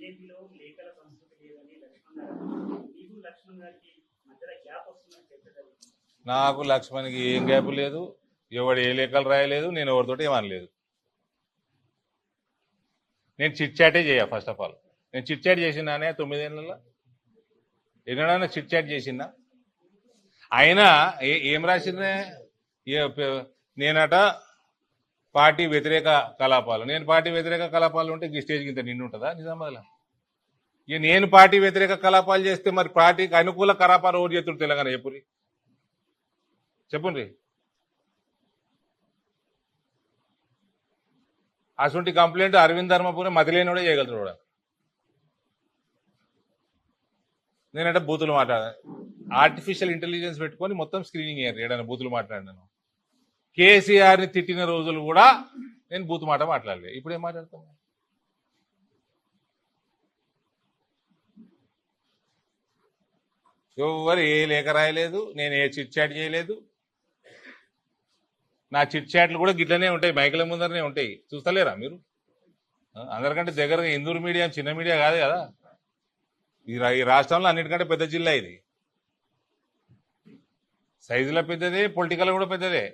బీజేపీలో లేఖల సంస్కృతి లేదని లక్ష్మణ్ గారికి మధ్యలో గ్యాప్ వస్తుందని చెప్పారు. నాకు లక్ష్మణ్కి ఏం గ్యాప్ లేదు, ఎవడు ఏ లేఖలు రాయలేదు, నేను ఎవరితోటి ఏమనలేదు. నేను చిట్ చాటే చేయ. ఫస్ట్ ఆఫ్ ఆల్ నేను చిట్ చాట్ చేసినానే 9 ఏళ్ళలో ఎన్నడన్నా చిట్ చాట్ చేసినా? అయినా ఏం రాసిందే, నేనట పార్టీ వ్యతిరేక కలాపాలు. నేను పార్టీ వ్యతిరేక కలాపాలు ఉంటే ఈ స్టేజ్ కింద నిండు ఉంటుందా నిజామాబాద్లో? ఇక నేను పార్టీ వ్యతిరేక కలాపాలు చేస్తే మరి పార్టీకి అనుకూల కలాపాలు ఓటు చేతుడు తెలంగాణ చెప్పుండ్రి. అటువంటి కంప్లైంట్ అరవింద్ ధర్మపురి మతిలేనోడే చేయగలుగుతాడు కూడా. నేనంటే బూతులు మాట్లాడాను, ఆర్టిఫిషియల్ ఇంటెలిజెన్స్ పెట్టుకొని మొత్తం స్క్రీనింగ్ అయ్యారు. ఏడైనా బూతులు మాట్లాడినాను. కేసీఆర్ని తిట్టిన రోజులు కూడా నేను బూతు మాట మాట్లాడలే. ఇప్పుడు ఏం మాట్లాడతాను? ఎవరు ఏ లేఖ రాయలేదు, నేను ఏ చిట్ చాట్ చేయలేదు. నా చిట్ చాట్లు కూడా గిట్లనే ఉంటాయి, మైకుల ముందరనే ఉంటాయి. చూస్తలేరా మీరు? అందరికంటే దగ్గరగా ఇందూరు మీడియా చిన్న మీడియా కాదు కదా. ఈ రాష్ట్రంలో అన్నిటికంటే పెద్ద జిల్లా ఇది. సైజులో పెద్దదే, పొలిటికల్ కూడా పెద్దదే.